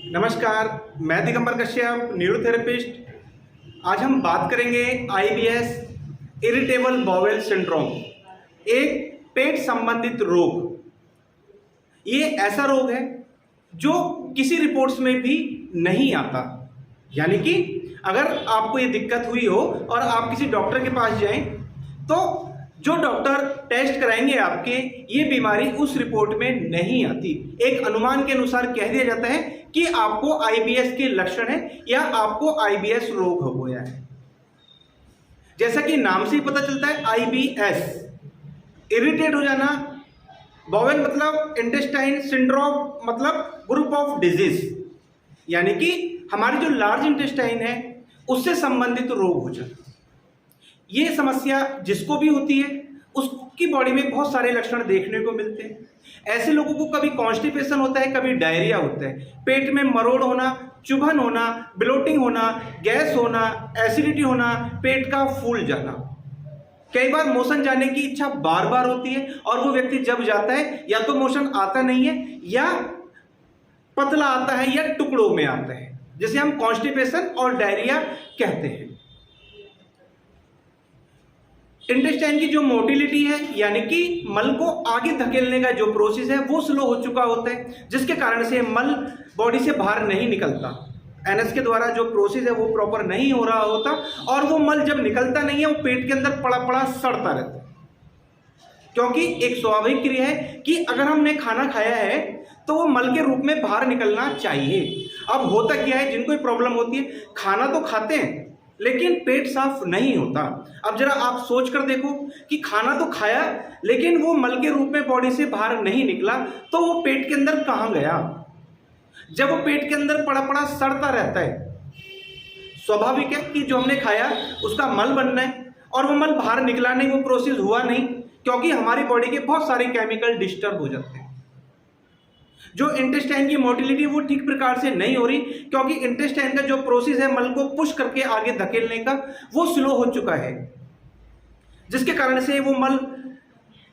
नमस्कार, मैं दिगंबर कश्यप, न्यूरोथेरेपिस्ट। आज हम बात करेंगे आईबीएस, इरिटेबल बाउल सिंड्रोम, एक पेट संबंधित रोग। ये ऐसा रोग है जो किसी रिपोर्ट्स में भी नहीं आता। यानी कि अगर आपको ये दिक्कत हुई हो और आप किसी डॉक्टर के पास जाएं तो जो डॉक्टर टेस्ट कराएंगे आपके, ये बीमारी उस रिपोर्ट में नहीं आती। एक अनुमान के अनुसार कह दिया जाता है कि आपको आईबीएस के लक्षण है या आपको आईबीएस रोग हो गया है। जैसा कि नाम से ही पता चलता है, आईबीएस इरिटेट हो जाना, बाउल मतलब इंटेस्टाइन, सिंड्रोम मतलब ग्रुप ऑफ डिजीज, यानी कि हमारी जो लार्ज इंटेस्टाइन है उससे संबंधित रोग हो जाना। ये समस्या जिसको भी होती है उसकी बॉडी में बहुत सारे लक्षण देखने को मिलते हैं। ऐसे लोगों को कभी कॉन्स्टिपेशन होता है, कभी डायरिया होता है, पेट में मरोड़ होना, चुभन होना, ब्लोटिंग होना, गैस होना, एसिडिटी होना, पेट का फूल जाना। कई बार मोशन जाने की इच्छा बार बार होती है और वो व्यक्ति जब जाता है या तो मोशन आता नहीं है या पतला आता है या टुकड़ों में आता है, जिसे हम कॉन्स्टिपेशन और डायरिया कहते हैं। इंटेस्टाइन की जो मोटिलिटी है, यानी कि मल को आगे धकेलने का जो प्रोसेस है वो स्लो हो चुका होता है, जिसके कारण से मल बॉडी से बाहर नहीं निकलता। एनएस के द्वारा जो प्रोसेस है वो प्रॉपर नहीं हो रहा होता और वो मल जब निकलता नहीं है वो पेट के अंदर पड़ा पड़ा सड़ता रहता है। क्योंकि एक स्वाभाविक क्रिया है कि अगर हमने खाना खाया है तो वो मल के रूप में बाहर निकलना चाहिए। अब होता क्या है, जिनको प्रॉब्लम होती है, खाना तो खाते हैं लेकिन पेट साफ नहीं होता। अब जरा आप सोच कर देखो कि खाना तो खाया लेकिन वो मल के रूप में बॉडी से बाहर नहीं निकला, तो वो पेट के अंदर कहाँ गया? जब वो पेट के अंदर पड़ा पड़ा सड़ता रहता है, स्वाभाविक है कि जो हमने खाया उसका मल बनना है और वो मल बाहर निकला नहीं, वो प्रोसेस हुआ नहीं, क्योंकि हमारी बॉडी के बहुत सारे केमिकल डिस्टर्ब हो जाते हैं। जो इंटेस्टाइन की मोटिलिटी वो ठीक प्रकार से नहीं हो रही, क्योंकि इंटेस्टाइन का जो प्रोसेस है मल को पुश करके आगे धकेलने का, वो स्लो हो चुका है, जिसके कारण से वो मल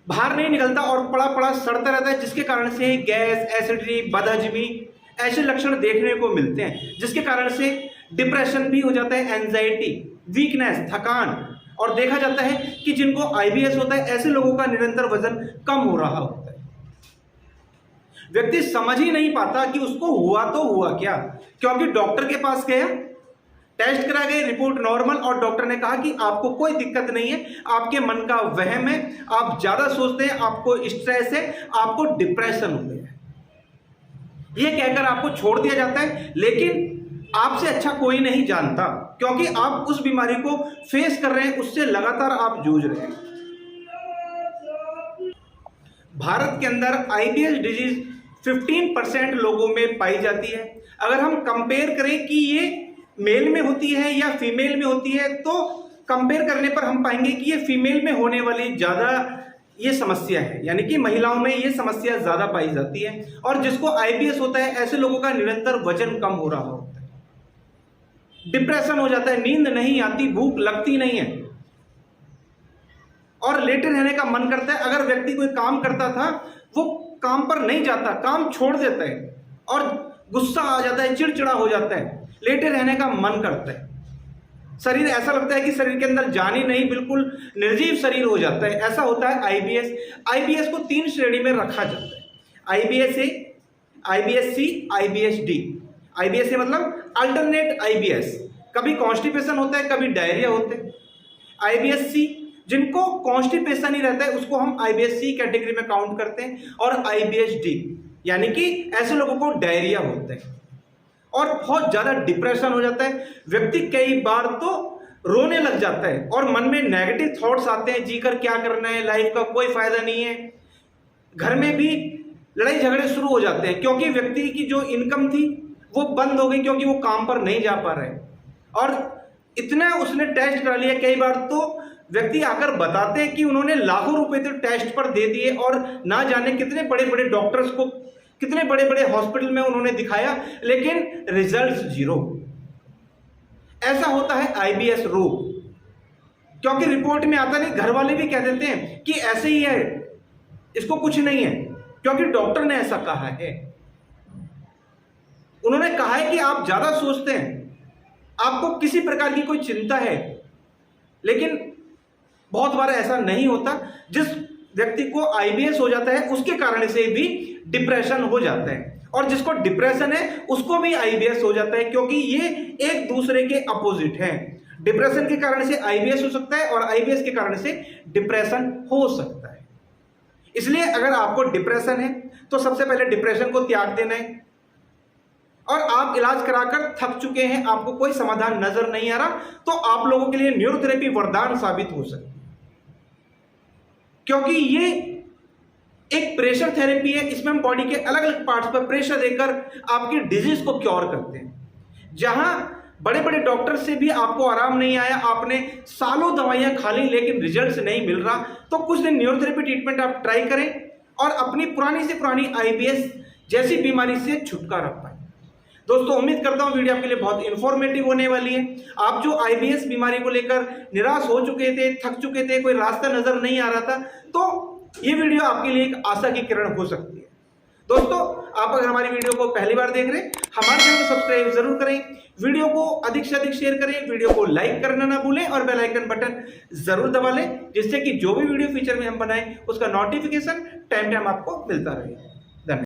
बाहर नहीं निकलता और पड़ा पड़ा सड़ता रहता है, जिसके कारण से गैस, एसिडिटी, बदहजमी ऐसे लक्षण देखने को मिलते हैं, जिसके कारण से डिप्रेशन भी हो जाता है, एंजाइटी, वीकनेस, थकान। और देखा जाता है कि जिनको आईबीएस होता है ऐसे लोगों का निरंतर वजन कम हो रहा होता है। व्यक्ति समझ ही नहीं पाता कि उसको हुआ तो हुआ क्या, क्योंकि डॉक्टर के पास गया, टेस्ट करा गए, रिपोर्ट नॉर्मल, और डॉक्टर ने कहा कि आपको कोई दिक्कत नहीं है, आपके मन का वहम है, आप ज्यादा सोचते हैं, आपको स्ट्रेस है, आपको डिप्रेशन हो गया है। यह कहकर आपको छोड़ दिया जाता है, लेकिन आपसे अच्छा कोई नहीं जानता, क्योंकि आप उस बीमारी को फेस कर रहे हैं, उससे लगातार आप जूझ रहे हैं। भारत के अंदर आईबीएस डिजीज 15% लोगों में पाई जाती है। अगर हम कंपेयर करें कि ये मेल में होती है या फीमेल में होती है, तो कंपेयर करने पर हम पाएंगे कि ये फीमेल में होने वाली ज़्यादा ये समस्या है, यानी कि महिलाओं में ये समस्या ज़्यादा पाई जाती है। और जिसको आईबीएस होता है ऐसे लोगों का निरंतर वजन कम हो रहा होता है, डिप्रेशन हो जाता है, नींद नहीं आती, भूख लगती नहीं है और लेटे रहने का मन करता है। अगर व्यक्ति कोई काम करता था वो काम पर नहीं जाता, काम छोड़ देता है और गुस्सा आ जाता है, चिड़चिड़ा हो जाता है, लेटे रहने का मन करता है, शरीर ऐसा लगता है कि शरीर के अंदर जान ही नहीं, बिल्कुल निर्जीव शरीर हो जाता है। ऐसा होता है आईबीएस। आईबीएस को 3 श्रेणी में रखा जाता है, आईबीएस ए, आईबीएस सी, आईबीएस डी। आईबीएस ए मतलब अल्टरनेट आईबीएस, कभी कॉन्स्टिपेशन होता है, कभी डायरिया होता है। आईबीएस सी, जिनको कॉन्स्टिपेशन ही रहता है, उसको हम आईबीएस सी कैटेगरी में काउंट करते हैं। और आईबीएस डी, यानी कि ऐसे लोगों को डायरिया होता है और बहुत ज्यादा डिप्रेशन हो जाता है। व्यक्ति कई बार तो रोने लग जाता है और मन में नेगेटिव थॉट्स आते हैं, जीकर क्या करना है, लाइफ का कोई फायदा नहीं है। घर में भी लड़ाई झगड़े शुरू हो जाते हैं, क्योंकि व्यक्ति की जो इनकम थी वो बंद हो गई, क्योंकि वो काम पर नहीं जा पा रहे और इतना उसने टेस्ट करा लिया। कई बार तो व्यक्ति आकर बताते हैं कि उन्होंने लाखों रुपए तो टेस्ट पर दे दिए और ना जाने कितने बड़े बड़े डॉक्टर्स को, कितने बड़े बड़े हॉस्पिटल में उन्होंने दिखाया, लेकिन रिजल्ट्स 0। ऐसा होता है आईबीएस रोग, क्योंकि रिपोर्ट में आता नहीं, घर वाले भी कह देते हैं कि ऐसे ही है, इसको कुछ नहीं है, क्योंकि डॉक्टर ने ऐसा कहा है। उन्होंने कहा है कि आप ज्यादा सोचते हैं, आपको किसी प्रकार की कोई चिंता है, लेकिन बहुत बार ऐसा नहीं होता। जिस व्यक्ति को आईबीएस हो जाता है उसके कारण से भी डिप्रेशन हो जाता है, और जिसको डिप्रेशन है उसको भी आईबीएस हो जाता है, क्योंकि ये एक दूसरे के अपोजिट हैं। डिप्रेशन के कारण से आईबीएस हो सकता है और आईबीएस के कारण से डिप्रेशन हो सकता है। इसलिए अगर आपको डिप्रेशन है तो सबसे पहले डिप्रेशन को त्याग देना है। और आप इलाज कराकर थक चुके हैं, आपको कोई समाधान नजर नहीं आ रहा, तो आप लोगों के लिए न्यूरोथेरेपी वरदान साबित हो सकती है, क्योंकि ये एक प्रेशर थेरेपी है। इसमें हम बॉडी के अलग अलग पार्ट्स पर प्रेशर देकर आपकी डिजीज को क्योर करते हैं। जहां बड़े बड़े डॉक्टर से भी आपको आराम नहीं आया, आपने सालों दवाइयां खा ली लेकिन रिजल्ट नहीं मिल रहा, तो कुछ दिन न्यूरोथेरेपी ट्रीटमेंट आप ट्राई करें और अपनी पुरानी से पुरानी आईबीएस जैसी बीमारी से छुटकारा पाएं। दोस्तों, उम्मीद करता हूं वीडियो आपके लिए बहुत इंफॉर्मेटिव होने वाली है। आप जो आईबीएस बीमारी को लेकर निराश हो चुके थे, थक चुके थे, कोई रास्ता नजर नहीं आ रहा था, तो ये वीडियो आपके लिए एक आशा की किरण हो सकती है। दोस्तों, आप अगर हमारी वीडियो को पहली बार देख रहे हैं, हमारे चैनल को सब्सक्राइब जरूर करें, वीडियो को अधिक से अधिक शेयर करें, वीडियो को लाइक करना ना भूलें और बेल आइकन बटन जरूर दबा लें, जिससे कि जो भी वीडियो फीचर में हम बनाएं उसका नोटिफिकेशन टाइम टाइम आपको मिलता रहे।